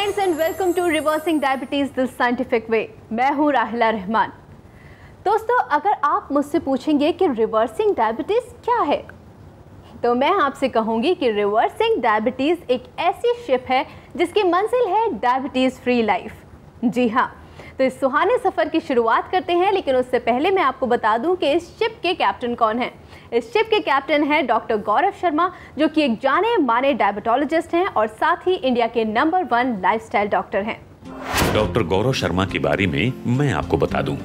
Friends and welcome to reversing diabetes the scientific way. मैं हूं राहिला रहमान। दोस्तों, अगर आप मुझसे पूछेंगे कि रिवर्सिंग डायबिटीज क्या है, तो मैं आपसे कहूंगी कि रिवर्सिंग डायबिटीज एक ऐसी शिप है जिसकी मंजिल है डायबिटीज फ्री लाइफ। जी हाँ, तो इस सुहाने सफर की शुरुआत करते हैं, लेकिन उससे पहले मैं आपको बता दूं कि इस शिप के कैप्टन कौन है। इस शिप के कैप्टन हैं डॉक्टर गौरव शर्मा, जो कि एक जाने माने डायबिटोलॉजिस्ट हैं और साथ ही इंडिया के नंबर 1 लाइफस्टाइल डॉक्टर हैं। डॉक्टर गौरव शर्मा के बारे में मैं आपको बता दूं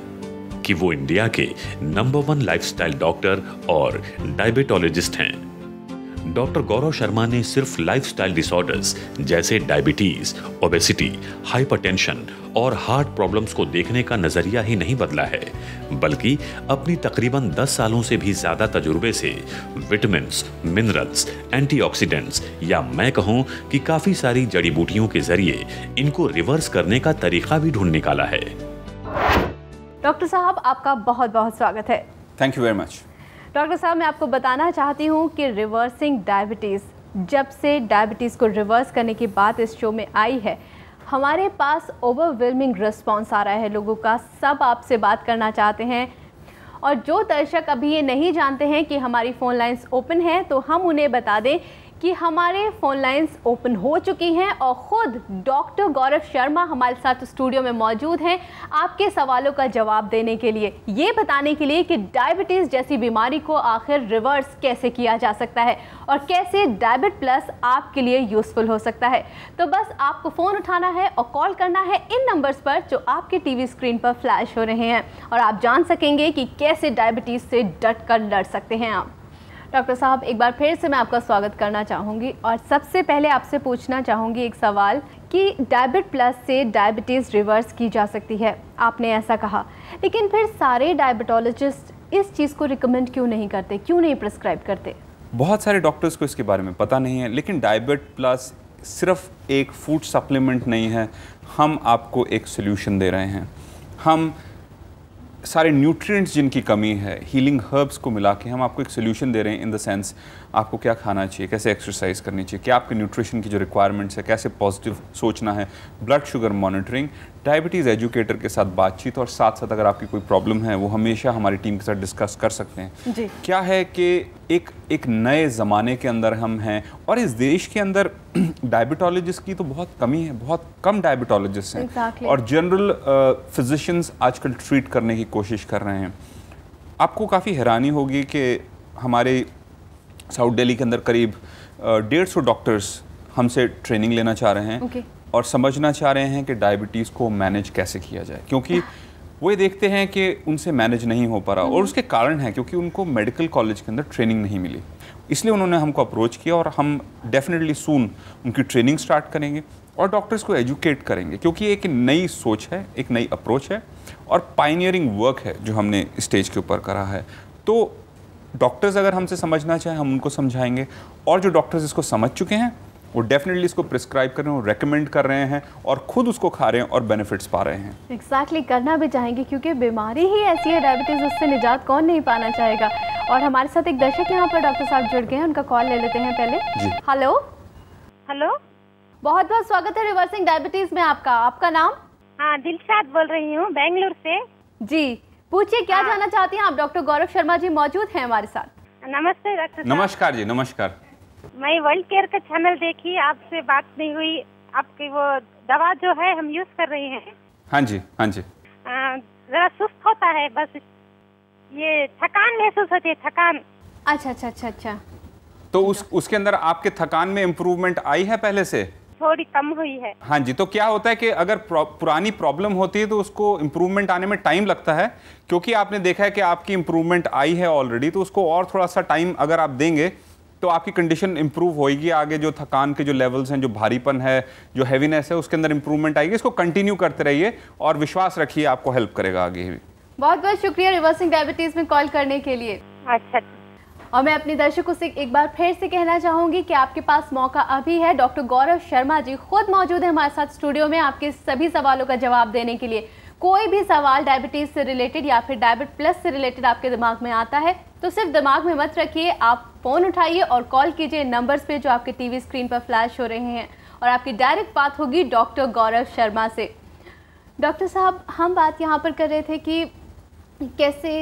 कि वो इंडिया के नंबर 1 लाइफस्टाइल डॉक्टर और डायबिटोलॉजिस्ट हैं। डॉक्टर गौरव शर्मा ने सिर्फ लाइफस्टाइल डिसऑर्डर्स जैसे डायबिटीज, ओबेसिटी, हाइपरटेंशन और हार्ट प्रॉब्लम्स को देखने का नजरिया ही नहीं बदला है, बल्कि अपनी तकरीबन 10 सालों से भी ज्यादा तजुर्बे से विटामिन्स, मिनरल्स, एंटीऑक्सीडेंट्स या मैं कहूं कि काफी सारी जड़ी बूटियों के जरिए इनको रिवर्स करने का तरीका भी ढूंढ निकाला है। डॉक्टर साहब, आपका बहुत बहुत स्वागत है। Thank you very much. Doctor साहब, मैं आपको बताना चाहती हूँ कि रिवर्सिंग डायबिटीज़, जब से डायबिटीज़ को रिवर्स करने की बात इस शो में आई है, हमारे पास ओवरवेलमिंग रिस्पांस आ रहा है लोगों का। सब आपसे बात करना चाहते हैं, और जो दर्शक अभी ये नहीं जानते हैं कि हमारी फ़ोन लाइंस ओपन हैं, तो हम उन्हें बता दें कि हमारे फ़ोन लाइंस ओपन हो चुकी हैं और ख़ुद डॉक्टर गौरव शर्मा हमारे साथ स्टूडियो में मौजूद हैं आपके सवालों का जवाब देने के लिए, ये बताने के लिए कि डायबिटीज़ जैसी बीमारी को आखिर रिवर्स कैसे किया जा सकता है और कैसे डायबिट प्लस आपके लिए यूज़फुल हो सकता है। तो बस आपको फ़ोन उठाना है और कॉल करना है इन नंबर्स पर जो आपके टीवी स्क्रीन पर फ्लैश हो रहे हैं, और आप जान सकेंगे कि कैसे डायबिटीज़ से डट कर लड़ सकते हैं आप। डॉक्टर साहब, एक बार फिर से मैं आपका स्वागत करना चाहूँगी, और सबसे पहले आपसे पूछना चाहूँगी एक सवाल कि डायबिट प्लस से डायबिटीज़ रिवर्स की जा सकती है, आपने ऐसा कहा, लेकिन फिर सारे डायबिटोलॉजिस्ट इस चीज़ को रिकमेंड क्यों नहीं करते, क्यों नहीं प्रिस्क्राइब करते? बहुत सारे डॉक्टर्स को इसके बारे में पता नहीं है, लेकिन डायबिट प्लस सिर्फ एक फूड सप्लीमेंट नहीं है। हम आपको एक सोल्यूशन दे रहे हैं। हम सारे न्यूट्रिएंट्स जिनकी कमी है, हीलिंग हर्ब्स को मिला के हम आपको एक सोल्यूशन दे रहे हैं। इन द सेंस, आपको क्या खाना चाहिए, कैसे एक्सरसाइज करनी चाहिए, क्या आपके न्यूट्रिशन की जो रिक्वायरमेंट्स है, कैसे पॉजिटिव सोचना है, blood sugar monitoring, diabetes educator के साथ बातचीत, और साथ साथ अगर आपकी कोई प्रॉब्लम है वो हमेशा हमारी टीम के साथ डिस्कस कर सकते हैं। जी। क्या है कि एक नए ज़माने के अंदर हम हैं, और इस देश के अंदर डायबिटोलॉजिस्ट की तो बहुत कमी है, बहुत कम डायबिटोलॉजिस्ट हैं। Exactly. और जनरल फिजिशियंस आजकल ट्रीट करने की कोशिश कर रहे हैं। आपको काफ़ी हैरानी होगी कि हमारे साउथ दिल्ली के अंदर करीब 150 डॉक्टर्स हमसे ट्रेनिंग लेना चाह रहे हैं। Okay. और समझना चाह रहे हैं कि डायबिटीज़ को मैनेज कैसे किया जाए, क्योंकि वो ये देखते हैं कि उनसे मैनेज नहीं हो पा रहा, और उसके कारण है क्योंकि उनको मेडिकल कॉलेज के अंदर ट्रेनिंग नहीं मिली। इसलिए उन्होंने हमको अप्रोच किया, और हम डेफिनेटली सून उनकी ट्रेनिंग स्टार्ट करेंगे और डॉक्टर्स को एजुकेट करेंगे, क्योंकि एक नई सोच है, एक नई अप्रोच है, और पायनियरिंग वर्क है जो हमने स्टेज के ऊपर करा है। तो डॉक्टर्स अगर हमसे समझना चाहें, हम उनको समझाएंगे, और जो डॉक्टर्स इसको समझ चुके हैं वो डेफिनेटली इसको प्रिस्क्राइब कर रहे हैं, रेकमेंड कर रहे हैं, और खुद उसको खा रहे हैं और बेनिफिट्स पा रहे हैं। एग्जैक्टली, करना भी चाहेंगे, क्योंकि बीमारी ही ऐसी है डायबिटीज़, उससे निजात कौन नहीं पाना चाहेगा। और हमारे साथ एक दर्शक यहाँ पर डॉक्टर साहब जुड़ गए हैं, उनका कॉल ले लेते हैं पहले। जी। हेलो। हेलो, बहुत बहुत स्वागत है रिवर्सिंग डायबिटीज़ में आपका। आपका नाम? हाँ, दिलशाद बोल रही हूँ बेंगलुरु से। जी, पूछिए, क्या जानना चाहती हैं आप? डॉक्टर गौरव शर्मा जी मौजूद हैं हमारे साथ। नमस्ते डॉक्टर साहब। नमस्कार जी, नमस्कार। मैं वर्ल्ड केयर का चैनल देखी, आपसे बात नहीं हुई। आपकी वो दवा जो है हम यूज कर रही हैं। हाँ जी, हाँ जी। जरा सुस्त होता है, बस ये थकान महसूस होती है, थकान। अच्छा अच्छा अच्छा अच्छा। तो उसके अंदर आपके थकान में इम्प्रूवमेंट आई है पहले से? थोड़ी कम हुई है। हाँ जी। तो क्या होता है कि अगर पुरानी प्रॉब्लम होती है तो उसको इम्प्रूवमेंट आने में टाइम लगता है, क्योंकि आपने देखा है कि आपकी इम्प्रूवमेंट आई है ऑलरेडी, तो उसको और थोड़ा सा टाइम अगर आप देंगे तो आपकी कंडीशन इंप्रूव होएगी। आगे जो थकान के जो लेवल्स हैं, जो भारीपन है, जो हैवीनेस है, उसके अंदर इंप्रूवमेंट आएगी। इसको कंटिन्यू करते रहिए और विश्वास रखिए, आपको हेल्प करेगा आगे भी। बहुत बहुत शुक्रिया रिवर्सिंग डायबिटीज़ में कॉल करने के लिए। अच्छा। और मैं अपने दर्शकों से एक बार फिर से कहना चाहूँगी कि आपके पास मौका अभी है। डॉक्टर गौरव शर्मा जी खुद मौजूद है हमारे साथ स्टूडियो में आपके सभी सवालों का जवाब देने के लिए। कोई भी सवाल डायबिटीज़ से रिलेटेड या फिर डायबिट प्लस से रिलेटेड आपके दिमाग में आता है तो सिर्फ दिमाग में मत रखिए, आप फ़ोन उठाइए और कॉल कीजिए नंबर्स पे जो आपके टीवी स्क्रीन पर फ्लैश हो रहे हैं। और आपकी डायरेक्ट बात होगी डॉक्टर गौरव शर्मा से। डॉक्टर साहब, हम बात यहाँ पर कर रहे थे कि कैसे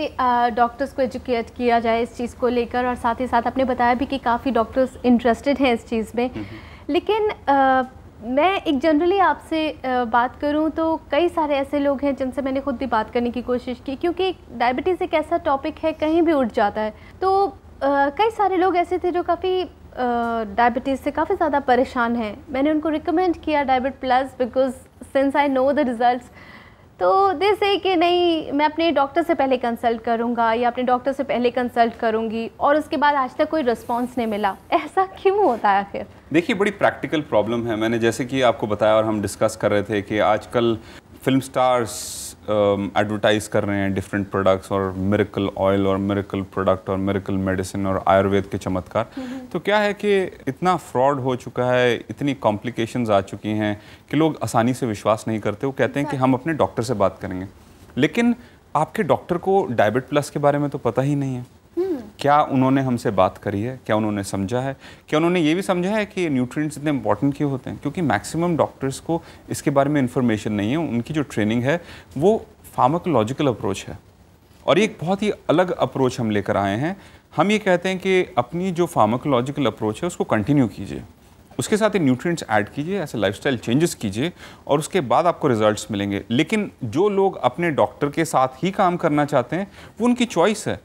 डॉक्टर्स को एजुकेट किया जाए इस चीज़ को लेकर, और साथ ही साथ आपने बताया भी कि काफ़ी डॉक्टर्स इंटरेस्टेड हैं इस चीज़ में। लेकिन मैं एक जनरली आपसे बात करूं तो कई सारे ऐसे लोग हैं जिनसे मैंने खुद भी बात करने की कोशिश की, क्योंकि डायबिटीज़ एक ऐसा टॉपिक है कहीं भी उठ जाता है। तो कई सारे लोग ऐसे थे जो काफ़ी डायबिटीज़ से काफ़ी ज़्यादा परेशान हैं। मैंने उनको रिकमेंड किया Diabit plus, because since I know the results. तो दे से कि नहीं, मैं अपने डॉक्टर से पहले कंसल्ट करूंगा या अपने डॉक्टर से पहले कंसल्ट करूंगी, और उसके बाद आज तक कोई रिस्पांस नहीं मिला। ऐसा क्यों होता है आखिर? देखिए, बड़ी प्रैक्टिकल प्रॉब्लम है। मैंने जैसे कि आपको बताया और हम डिस्कस कर रहे थे कि आजकल फिल्म स्टार्स एडवर्टाइज कर रहे हैं डिफरेंट प्रोडक्ट्स, और मिरेकल ऑयल और मिरेकल प्रोडक्ट और मिरेकल मेडिसिन और आयुर्वेद के चमत्कार। तो क्या है कि इतना फ्रॉड हो चुका है, इतनी कॉम्प्लिकेशंस आ चुकी हैं कि लोग आसानी से विश्वास नहीं करते। वो कहते हैं कि हम अपने डॉक्टर से बात करेंगे, लेकिन आपके डॉक्टर को डायबिट प्लस के बारे में तो पता ही नहीं है। क्या उन्होंने हमसे बात करी है? क्या उन्होंने समझा है? क्या उन्होंने ये भी समझा है कि न्यूट्रिएंट्स इतने इंपॉर्टेंट क्यों होते हैं? क्योंकि मैक्सिमम डॉक्टर्स को इसके बारे में इंफॉर्मेशन नहीं है। उनकी जो ट्रेनिंग है वो फार्माकोलॉजिकल अप्रोच है, और ये एक बहुत ही अलग अप्रोच हम लेकर आए हैं। हम ये कहते हैं कि अपनी जो फार्माकोलॉजिकल अप्रोच है उसको कंटिन्यू कीजिए, उसके साथ ही न्यूट्रिएंट्स ऐड कीजिए, ऐसे लाइफस्टाइल चेंजेस कीजिए, और उसके बाद आपको रिजल्ट्स मिलेंगे। लेकिन जो लोग अपने डॉक्टर के साथ ही काम करना चाहते हैं वो उनकी चॉइस है,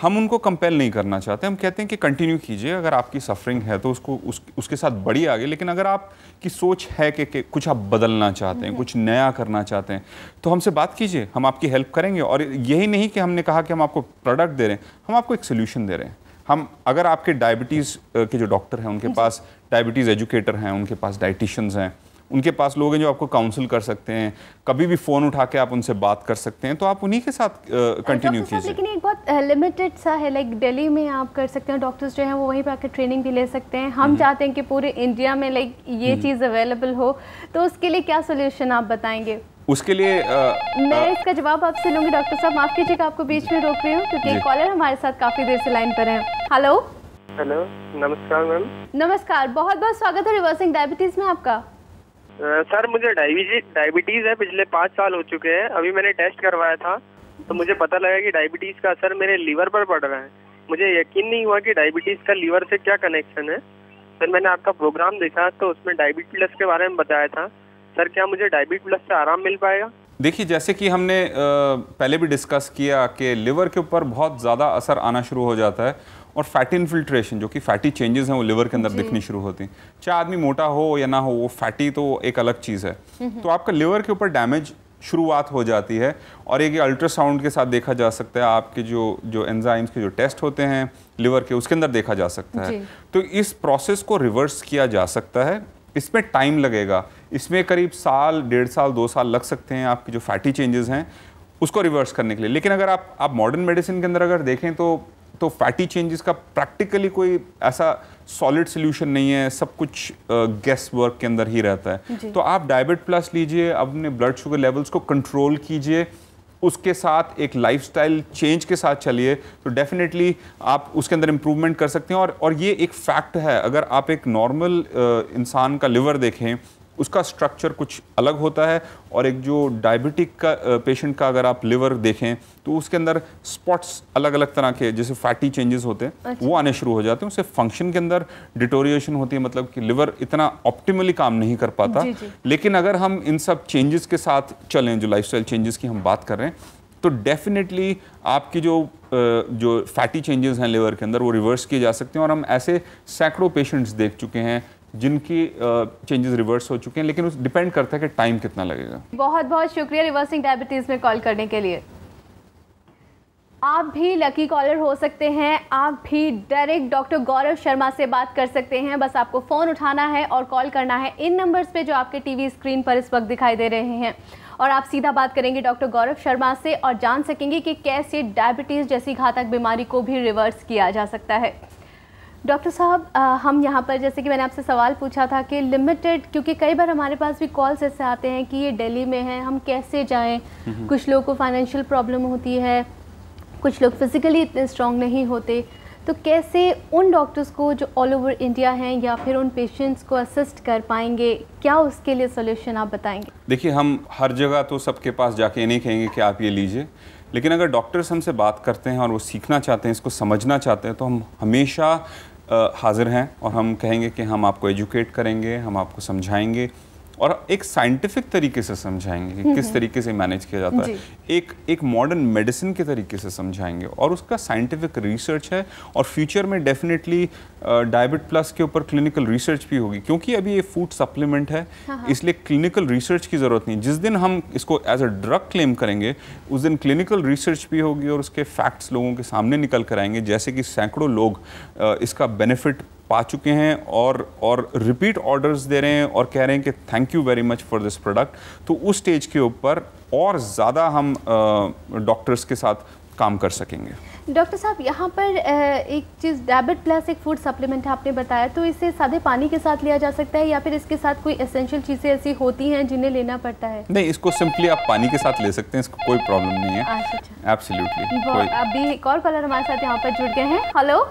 हम उनको कंपेल नहीं करना चाहते। हम कहते हैं कि कंटिन्यू कीजिए, अगर आपकी सफरिंग है तो उसको उसके साथ बढ़िए आगे। लेकिन अगर आपकी सोच है कि कुछ आप बदलना चाहते हैं, कुछ नया करना चाहते हैं, तो हमसे बात कीजिए, हम आपकी हेल्प करेंगे। और यही नहीं कि हमने कहा कि हम आपको प्रोडक्ट दे रहे हैं, हम आपको एक सोल्यूशन दे रहे हैं। हम अगर आपके डायबिटीज़ के जो डॉक्टर हैं उनके पास डायबिटीज़ एजुकेटर हैं, उनके पास डाइटिशियंस हैं, उनके पास लोग हैं जो आपको काउंसिल कर सकते हैं, कभी भी फ़ोन उठा के आप उनसे बात कर सकते हैं, तो आप उन्हीं के साथ कंटिन्यू कीजिए। लेकिन एक बहुत लिमिटेड सा है, लाइक दिल्ली में आप कर सकते हैं, डॉक्टर्स जो हैं वो वहीं पर आकर ट्रेनिंग भी ले सकते हैं। हम चाहते हैं कि पूरे इंडिया में लाइक ये चीज़ अवेलेबल हो, तो उसके लिए क्या सोल्यूशन आप बताएंगे? उसके लिए मैं इसका जवाब आपसे लूँगी। डॉक्टर साहब, माफ़ कीजिएगा आपको बीच में रोक रही हूँ, क्योंकि कॉलर हमारे साथ काफ़ी देर से लाइन पर है। हेलो हेलो, नमस्कार मैम। नमस्कार, बहुत बहुत स्वागत है रिवर्सिंग डायबिटीज़ में आपका। सर, मुझे डायबिटीज़ है, पिछले 5 साल हो चुके हैं। अभी मैंने टेस्ट करवाया था तो मुझे पता लगा कि डायबिटीज़ का असर मेरे लीवर पर पड़ रहा है। मुझे यकीन नहीं हुआ कि डायबिटीज़ का लीवर से क्या कनेक्शन है। सर, मैंने आपका प्रोग्राम देखा तो उसमें डायबिट प्लस के बारे में बताया था। सर, क्या मुझे डायबिट प्लस से आराम मिल पाएगा? देखिए, जैसे कि हमने पहले भी डिस्कस किया कि लिवर के ऊपर बहुत ज़्यादा असर आना शुरू हो जाता है, और फैटी इन्फिल्ट्रेशन जो कि फैटी चेंजेस हैं वो लिवर के अंदर दिखनी शुरू होती हैं। चाहे आदमी मोटा हो या ना हो, वो फैटी तो एक अलग चीज़ है। तो आपका लिवर के ऊपर डैमेज शुरुआत हो जाती है, और एक अल्ट्रासाउंड के साथ देखा जा सकता है। आपके जो एंजाइम्स के जो टेस्ट होते हैं लिवर के, उसके अंदर देखा जा सकता है। तो इस प्रोसेस को रिवर्स किया जा सकता है। इसमें टाइम लगेगा, इसमें करीब साल, 1.5 साल, 2 साल लग सकते हैं आपकी जो फैटी चेंजेस हैं उसको रिवर्स करने के लिए। लेकिन अगर आप मॉडर्न मेडिसिन के अंदर अगर देखें तो फैटी चेंजेस का प्रैक्टिकली कोई ऐसा सॉलिड सोल्यूशन नहीं है, सब कुछ गेस वर्क के अंदर ही रहता है। तो आप डायबिट प्लस लीजिए, अपने ब्लड शुगर लेवल्स को कंट्रोल कीजिए, उसके साथ एक लाइफस्टाइल चेंज के साथ चलिए, तो डेफिनेटली आप उसके अंदर इम्प्रूवमेंट कर सकते हैं। और ये एक फैक्ट है, अगर आप एक नॉर्मल इंसान का लिवर देखें, उसका स्ट्रक्चर कुछ अलग होता है, और एक जो डायबिटिक का पेशेंट का अगर आप लिवर देखें तो उसके अंदर स्पॉट्स अलग अलग तरह के जैसे फैटी चेंजेस होते हैं, वो आने शुरू हो जाते हैं। उससे फंक्शन के अंदर डिटोरिएशन होती है, मतलब कि लिवर इतना ऑप्टिमली काम नहीं कर पाता। लेकिन अगर हम इन सब चेंजेस के साथ चलें, जो लाइफस्टाइल चेंजेस की हम बात कर रहे हैं, तो डेफिनेटली आपकी जो फैटी चेंजेस हैं लिवर के अंदर वो रिवर्स किए जा सकते हैं। और हम ऐसे सैकड़ों पेशेंट्स देख चुके हैं जिनकी चेंजेस रिवर्स हो चुके हैं, लेकिन उस डिपेंड करता है कि टाइम कितना लगेगा। बहुत बहुत शुक्रिया रिवर्सिंग डायबिटीज़ में कॉल करने के लिए। आप भी लकी कॉलर हो सकते हैं, आप भी डायरेक्ट डॉक्टर गौरव शर्मा से बात कर सकते हैं। बस आपको फ़ोन उठाना है और कॉल करना है इन नंबर्स पे जो आपके टीवी स्क्रीन पर इस वक्त दिखाई दे रहे हैं, और आप सीधा बात करेंगे डॉक्टर गौरव शर्मा से और जान सकेंगे कि कैसे डायबिटीज़ जैसी घातक बीमारी को भी रिवर्स किया जा सकता है। डॉक्टर साहब, हम यहाँ पर जैसे कि मैंने आपसे सवाल पूछा था कि लिमिटेड, क्योंकि कई बार हमारे पास भी कॉल्स ऐसे आते हैं कि ये दिल्ली में है, हम कैसे जाएं। कुछ लोगों को फाइनेंशियल प्रॉब्लम होती है, कुछ लोग फिज़िकली इतने स्ट्रॉन्ग नहीं होते, तो कैसे उन डॉक्टर्स को जो ऑल ओवर इंडिया हैं या फिर उन पेशेंट्स को असिस्ट कर पाएंगे, क्या उसके लिए सोल्यूशन आप बताएंगे? देखिए, हम हर जगह तो सबके पास जाके नहीं कहेंगे कि आप ये लीजिए, लेकिन अगर डॉक्टर्स हमसे बात करते हैं और वो सीखना चाहते हैं, इसको समझना चाहते हैं, तो हम हमेशा हाजिर हैं और हम कहेंगे कि हम आपको एजुकेट करेंगे, हम आपको समझाएंगे और एक साइंटिफिक तरीके से समझाएंगे कि किस तरीके से मैनेज किया जाता है, एक मॉडर्न मेडिसिन के तरीके से समझाएंगे और उसका साइंटिफिक रिसर्च है। और फ्यूचर में डेफिनेटली डायबिट प्लस के ऊपर क्लिनिकल रिसर्च भी होगी, क्योंकि अभी ये फूड सप्लीमेंट है, इसलिए क्लिनिकल रिसर्च की ज़रूरत नहीं। जिस दिन हम इसको एज अ ड्रग क्लेम करेंगे उस दिन क्लिनिकल रिसर्च भी होगी और उसके फैक्ट्स लोगों के सामने निकल कर आएंगे, जैसे कि सैकड़ों लोग इसका बेनिफिट पा चुके हैं और रिपीट ऑर्डर्स दे रहे हैं और कह रहे हैं कि thank you very much for this product. तो उस स्टेज के ऊपर और ज़्यादा हम डॉक्टर्स के साथ काम कर सकेंगे। डॉक्टर साहब, यहाँ पर एक चीज़, डायबिट प्लस एक फूड सप्लीमेंट है आपने बताया, तो इसे सादे पानी के साथ लिया जा सकता है या फिर इसके साथ कोई एसेंशियल चीज़ें ऐसी होती हैं जिन्हें लेना पड़ता है? नहीं, इसको सिंपली आप पानी के साथ ले सकते हैं, इसको कोई प्रॉब्लम नहीं है। अच्छा, एब्सोल्युटली। अभी एक और कॉलर हमारे साथ यहाँ पर जुड़ गए हैं। हेलो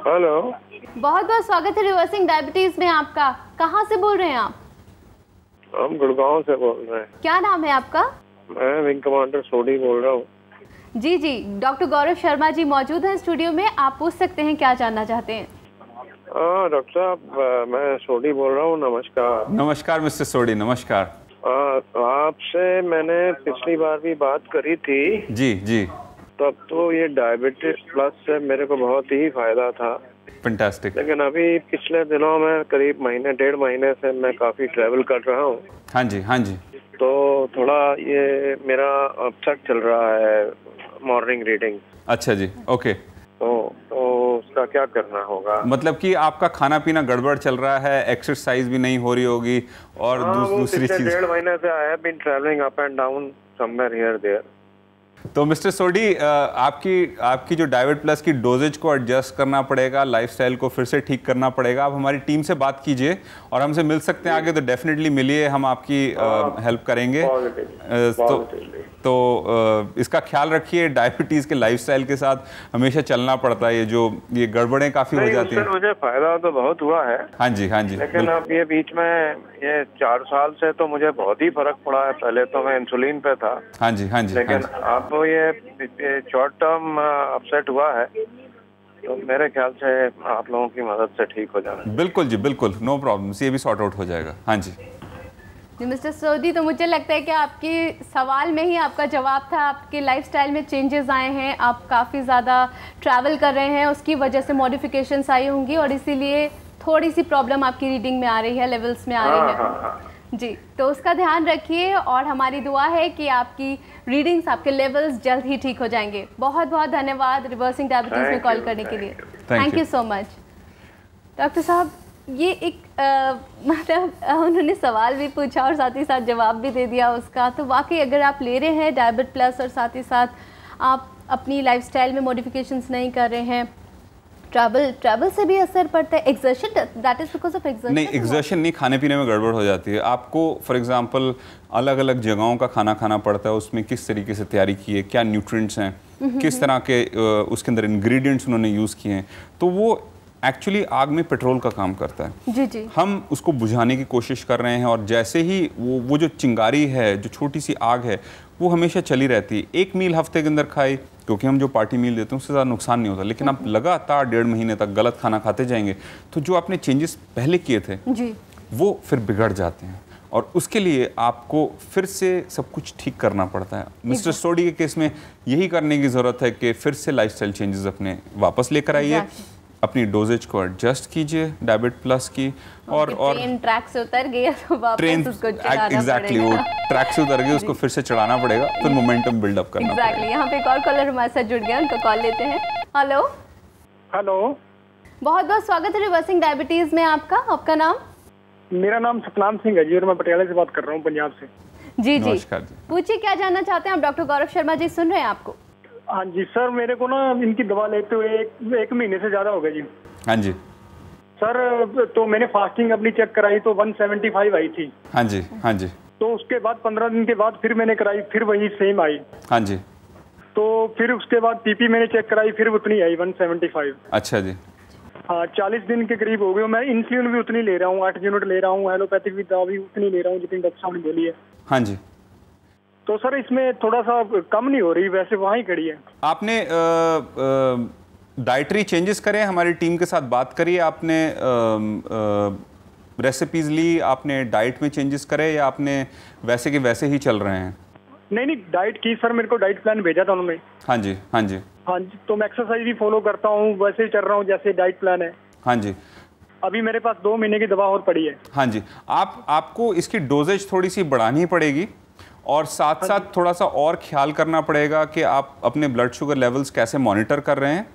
हेलो, बहुत बहुत स्वागत है रिवर्सिंग डायबिटीज में आपका। कहाँ से बोल रहे हैं आप? हम गुड़गांव से बोल रहे हैं। क्या नाम है आपका? मैं विंग कमांडर सोडी बोल रहा हूँ। जी जी, डॉक्टर गौरव शर्मा जी मौजूद हैं स्टूडियो में, आप पूछ सकते हैं क्या जानना चाहते हैं। हाँ डॉक्टर साहब, मैं सोडी बोल रहा हूँ। नमस्कार। नमस्कार मिस्टर सोडी, नमस्कार। आपसे मैंने पिछली बार भी बात करी थी। जी जी। तब तो ये डायबिटीज प्लस से मेरे को बहुत ही फायदा था। फैंटास्टिक। लेकिन अभी पिछले दिनों में करीब महीने 1.5 महीने से मैं काफी ट्रैवल कर रहा हूँ। हाँ जी, हाँ जी। तो थोड़ा ये मेरा अपसेट चल रहा है, मॉर्निंग रीडिंग। अच्छा जी, ओके। तो उसका क्या करना होगा? मतलब कि आपका खाना पीना गड़बड़ चल रहा है, एक्सरसाइज भी नहीं हो रही होगी और दूसरी चीज। 1.5 महीने से I have been travelling up and down somewhere here there. तो मिस्टर सोडी, आपकी जो डायबिट प्लस की डोजेज को एडजस्ट करना पड़ेगा, लाइफस्टाइल को फिर से ठीक करना पड़ेगा। आप हमारी टीम से बात कीजिए और हमसे मिल सकते हैं आगे, तो डेफिनेटली मिलिए, हम आपकी हेल्प करेंगे। तो इसका ख्याल रखिए, डायबिटीज़ के लाइफस्टाइल के साथ हमेशा चलना पड़ता है, ये गड़बड़ें काफ़ी हो जाती हैं। मुझे फायदा तो बहुत हुआ है। हाँ जी, हाँ जी। लेकिन अब ये बीच में ये 4 साल से तो मुझे बहुत ही फर्क पड़ा है। पहले तो मैं इंसुलिन पे था। हाँ जी, हाँ जी। लेकिन अब ये शॉर्ट टर्म अपसेट हुआ है, तो मेरे ख्याल से आप लोगों की मदद से ठीक हो जाना। बिल्कुल जी, बिल्कुल, नो प्रॉब्लम, ये भी सॉर्ट आउट हो जाएगा। हाँ जी मिस्टर सोडी, तो मुझे लगता है कि आपके सवाल में ही आपका जवाब था। आपके लाइफस्टाइल में चेंजेस आए हैं, आप काफ़ी ज़्यादा ट्रैवल कर रहे हैं, उसकी वजह से मॉडिफिकेशंस आई होंगी और इसीलिए थोड़ी सी प्रॉब्लम आपकी रीडिंग में आ रही है, लेवल्स में आ रही है। जी, तो उसका ध्यान रखिए और हमारी दुआ है कि आपकी रीडिंग्स, आपके लेवल्स जल्द ही ठीक हो जाएंगे। बहुत बहुत धन्यवाद रिवर्सिंग डायबिटीज़ में कॉल करने के लिए। Thank you so much. Doctor साहब, ये एक मतलब उन्होंने सवाल भी पूछा और साथ ही साथ जवाब भी दे दिया उसका। तो वाकई अगर आप ले रहे हैं डायबिट प्लस और साथ ही साथ आप अपनी लाइफस्टाइल में मॉडिफिकेशंस नहीं कर रहे हैं, ट्रैवल से भी असर पड़ता है। Exertion, that is because of exertion? नहीं, एक्सर्शन नहीं, खाने पीने में गड़बड़ हो जाती है। आपको फॉर एग्जांपल अलग अलग जगहों का खाना खाना पड़ता है, उसमें किस तरीके से तैयारी की है, क्या न्यूट्रिएंट्स हैं, किस तरह के उसके अंदर इंग्रेडिएंट्स उन्होंने यूज़ किए हैं, तो वो एक्चुअली आग में पेट्रोल का काम करता है। जी जी। हम उसको बुझाने की कोशिश कर रहे हैं और जैसे ही वो जो चिंगारी है, जो छोटी सी आग है, वो हमेशा चली रहती है। एक मील हफ्ते के अंदर खाई, क्योंकि हम जो पार्टी मील देते हैं उससे ज़्यादा नुकसान नहीं होता, लेकिन आप लगातार 1.5 महीने तक गलत खाना खाते जाएंगे तो जो आपने चेंजेस पहले किए थे जी, वो फिर बिगड़ जाते हैं और उसके लिए आपको फिर से सब कुछ ठीक करना पड़ता है। मिस्टर सोडी के केस में यही करने की ज़रूरत है कि फिर से लाइफस्टाइल चेंजेस अपने वापस लेकर आइए, अपनी डोजेज को एडजस्ट कीजिए डायबिट प्लस की और ट्रेन ट्रैक से उतर गई तो वापस उसको चढ़ाना एग्जैक्टली वो ट्रैक से उतर गई, उसको फिर से चढ़ाना पड़ेगा, फिर मोमेंटम बिल्डअप करना पड़ेगा। एग्जैक्टली। यहाँ पे एक और कॉलर हमारे साथ जुड़ गया, उनका कॉल लेते हैं। हेलो हेलो, बहुत बहुत स्वागत है रिवर्सिंग डायबिटीज में आपका नाम? मेरा नाम सतनाम सिंह है जी और मैं पटियाला से बात कर रहा हूँ, पंजाब से। जी जी, नमस्कार जी। पूछिए क्या जानना चाहते हैं आप? डॉक्टर गौरव शर्मा जी सुन रहे हैं आपको। हाँ जी सर, मेरे को ना इनकी दवा लेते हुए एक महीने से ज्यादा हो गया जी। हाँ जी सर, तो मैंने फास्टिंग अपनी चेक कराई तो 175 आई थी। हाँ जी, हाँ जी। तो उसके बाद 15 दिन के बाद फिर मैंने कराई, फिर वही सेम आई। हाँ जी। तो फिर उसके बाद पीपी मैंने चेक कराई, फिर उतनी आई 175। अच्छा जी। हाँ 40 दिन के करीब हो गए। मैं इंसुलिन भी उतनी ले रहा हूँ, 8 यूनिट ले रहा हूँ, एलोपैथिक भी दवा भी उतनी ले रहा हूँ जितनी डॉक्टर साहब ने बोली है। हाँ जी। तो सर इसमें थोड़ा सा कम नहीं हो रही, वैसे वहाँ ही खड़ी है। आपने डाइटरी चेंजेस करे, हमारी टीम के साथ बात करिए, आपने रेसिपीज ली, आपने डाइट में चेंजेस करे या आपने वैसे के वैसे ही चल रहे हैं? नहीं डाइट की सर, मेरे को डाइट प्लान भेजा था उन्होंने। हाँ जी हाँ जी हाँ जी, तो मैं एक्सरसाइज भी फॉलो करता हूँ, वैसे ही चल रहा हूँ जैसे डाइट प्लान है। हाँ जी। अभी मेरे पास 2 महीने की दवा और पड़ी है। हाँ जी, आपको इसकी डोजेज थोड़ी सी बढ़ानी पड़ेगी और साथ साथ थोड़ा सा और ख्याल करना पड़ेगा कि आप अपने ब्लड शुगर लेवल्स कैसे मॉनिटर कर रहे हैं।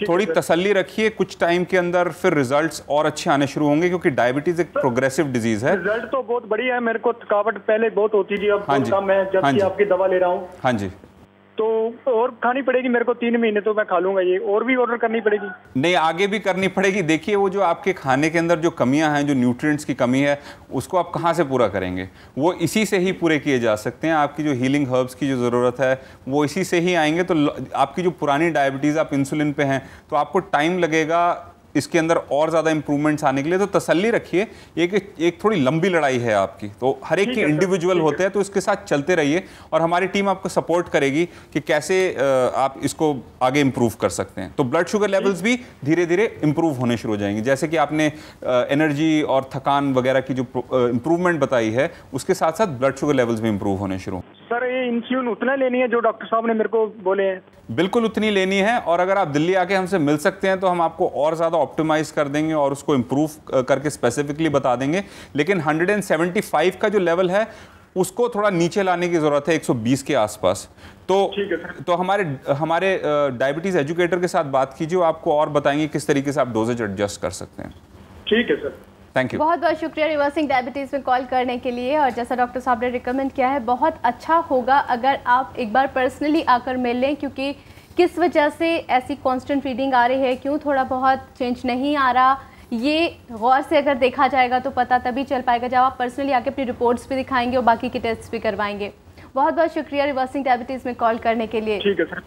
थोड़ी तसल्ली रखिए, कुछ टाइम के अंदर फिर रिजल्ट्स और अच्छे आने शुरू होंगे, क्योंकि डायबिटीज एक प्रोग्रेसिव डिजीज है। रिजल्ट तो बहुत बढ़िया है, मेरे को थकावट पहले बहुत होती थी, अब बहुत कम है जब से आपकी दवा ले रहा हूँ। हाँ जी। तो और खानी पड़ेगी मेरे को 3 महीने, तो मैं खा लूंगा ये, और भी ऑर्डर करनी पड़ेगी? नहीं, आगे भी करनी पड़ेगी। देखिए वो जो आपके खाने के अंदर जो कमियां हैं, जो न्यूट्रिएंट्स की कमी है, उसको आप कहाँ से पूरा करेंगे? वो इसी से ही पूरे किए जा सकते हैं। आपकी जो हीलिंग हर्ब्स की जो ज़रूरत है वो इसी से ही आएंगे। तो आपकी जो पुरानी डायबिटीज़, आप इंसुलिन पे हैं तो आपको टाइम लगेगा इसके अंदर और ज़्यादा इंप्रूवमेंट्स आने के लिए। तो तसल्ली रखिए, एक थोड़ी लंबी लड़ाई है आपकी, तो हर एक के इंडिविजुअल होते हैं, तो इसके साथ चलते रहिए और हमारी टीम आपको सपोर्ट करेगी कि कैसे आप इसको आगे इंप्रूव कर सकते हैं। तो ब्लड शुगर लेवल्स भी धीरे धीरे इंप्रूव होने शुरू हो जाएंगे। जैसे कि आपने एनर्जी और थकान वगैरह की जो इंप्रूवमेंट बताई है, उसके साथ साथ ब्लड शुगर लेवल्स भी इंप्रूव होने शुरू। सर ये इंसुलिन उतना लेनी है जो डॉक्टर साहब ने मेरे को बोले हैं? बिल्कुल उतनी लेनी है, और अगर आप दिल्ली आके हमसे मिल सकते हैं तो हम आपको और ज़्यादा ऑप्टिमाइज कर देंगे और उसको इम्प्रूव करके स्पेसिफिकली बता देंगे। लेकिन 175 का जो लेवल है उसको थोड़ा नीचे लाने की ज़रूरत है, 120 के आसपास। तो हमारे डायबिटीज़ एजुकेटर के साथ बात कीजिए, आपको और बताएंगे किस तरीके से आप डोजेज एडजस्ट कर सकते हैं। ठीक है सर, थैंक यू। बहुत बहुत शुक्रिया रिवर्सिंग डायबिटीज़ में कॉल करने के लिए। और जैसा डॉक्टर साहब ने रिकमेंड किया है, बहुत अच्छा होगा अगर आप एक बार पर्सनली आकर मिल लें, क्योंकि किस वजह से ऐसी कांस्टेंट रीडिंग आ रही है, क्यों थोड़ा बहुत चेंज नहीं आ रहा, ये गौर से अगर देखा जाएगा तो पता तभी चल पाएगा जब आप पर्सनली आके अपनी रिपोर्ट्स भी दिखाएंगे और बाकी के टेस्ट भी करवाएंगे। बहुत बहुत शुक्रिया रिवर्सिंग डायबिटीज़ में कॉल करने के लिए। ठीक है सर।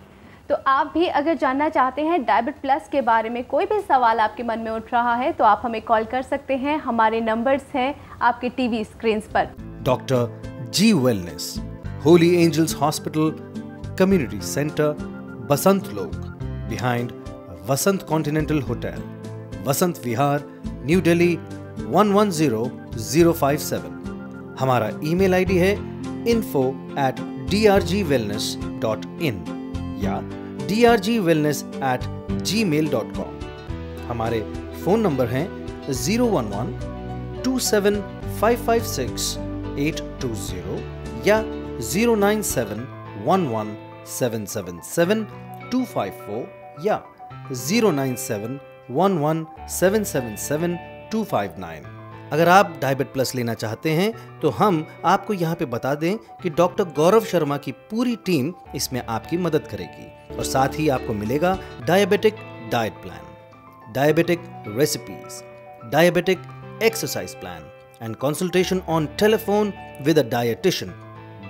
तो आप भी अगर जानना चाहते हैं डायबिट प्लस के बारे में, कोई भी सवाल आपके मन में उठ रहा है, तो आप हमें कॉल कर सकते हैं। हमारे नंबर्स हैं आपके टीवी स्क्रीन पर। Doctor G wellness, holy angels hospital, community centre, Basant Lok, behind Vasant continental hotel, Vasant Vihar, new Delhi 110057। हमारा ईमेल आईडी है info@drgwellness.in या drgwellness@gmail.com। हमारे फ़ोन नंबर हैं 011-27556820 या 097-11777-254 या 097-11777-259। अगर आप डायबिट प्लस लेना चाहते हैं तो हम आपको यहाँ पे बता दें कि डॉक्टर गौरव शर्मा की पूरी टीम इसमें आपकी मदद करेगी, और साथ ही आपको मिलेगा diabetic diet plan, diabetic recipes, diabetic exercise plan and consultation on telephone with a dietitian,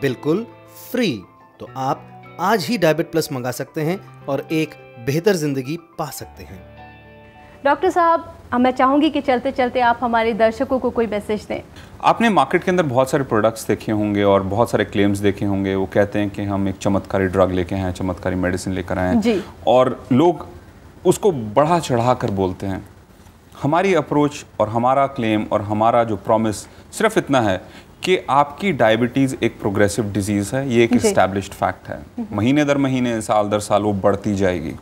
बिल्कुल फ्री। तो आप आज ही डायबिट प्लस मंगा सकते हैं और एक बेहतर जिंदगी पा सकते हैं। डॉक्टर साहब, मैं चाहूंगी कि चलते चलते आप हमारे दर्शकों को कोई मैसेज दें। आपने मार्केट के अंदर बहुत सारे प्रोडक्ट्स देखे होंगे और बहुत सारे क्लेम्स देखे होंगे। वो कहते हैं कि हम एक चमत्कारी ड्रग लेके आए हैं, चमत्कारी मेडिसिन लेकर आए हैं, और लोग उसको बढ़ा चढ़ा कर बोलते हैं। हमारी अप्रोच और हमारा क्लेम और हमारा जो प्रॉमिस सिर्फ इतना है कि आपकी डायबिटीज़ एक प्रोग्रेसिव डिजीज़ है, ये एक इस्टेब्लिश्ड फैक्ट है। महीने दर महीने, साल दर साल वो बढ़ती जाएगी।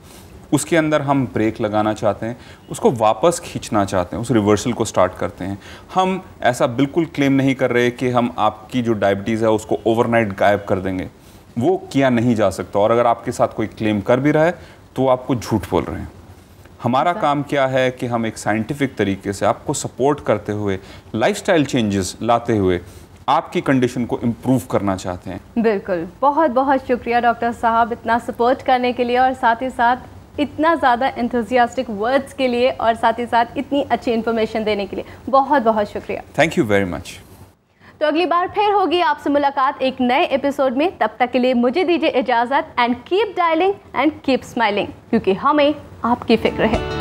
उसके अंदर हम ब्रेक लगाना चाहते हैं, उसको वापस खींचना चाहते हैं, उस रिवर्सल को स्टार्ट करते हैं। हम ऐसा बिल्कुल क्लेम नहीं कर रहे कि हम आपकी जो डायबिटीज़ है उसको ओवरनाइट गायब कर देंगे, वो किया नहीं जा सकता। और अगर आपके साथ कोई क्लेम कर भी रहा है तो आपको झूठ बोल रहे हैं। हमारा काम क्या है कि हम एक साइंटिफिक तरीके से आपको सपोर्ट करते हुए, लाइफस्टाइल चेंजेस लाते हुए आपकी कंडीशन को इम्प्रूव करना चाहते हैं। बिल्कुल, बहुत बहुत शुक्रिया डॉक्टर साहब इतना सपोर्ट करने के लिए, और साथ ही साथ इतना ज़्यादा एंथुसियास्टिक वर्ड्स के लिए, और साथ ही साथ इतनी अच्छी इन्फॉर्मेशन देने के लिए बहुत बहुत शुक्रिया। Thank you very much. तो अगली बार फिर होगी आपसे मुलाकात एक नए एपिसोड में। तब तक के लिए मुझे दीजिए इजाज़त and keep dialling and keep smiling, क्योंकि हमें आपकी फिक्र है।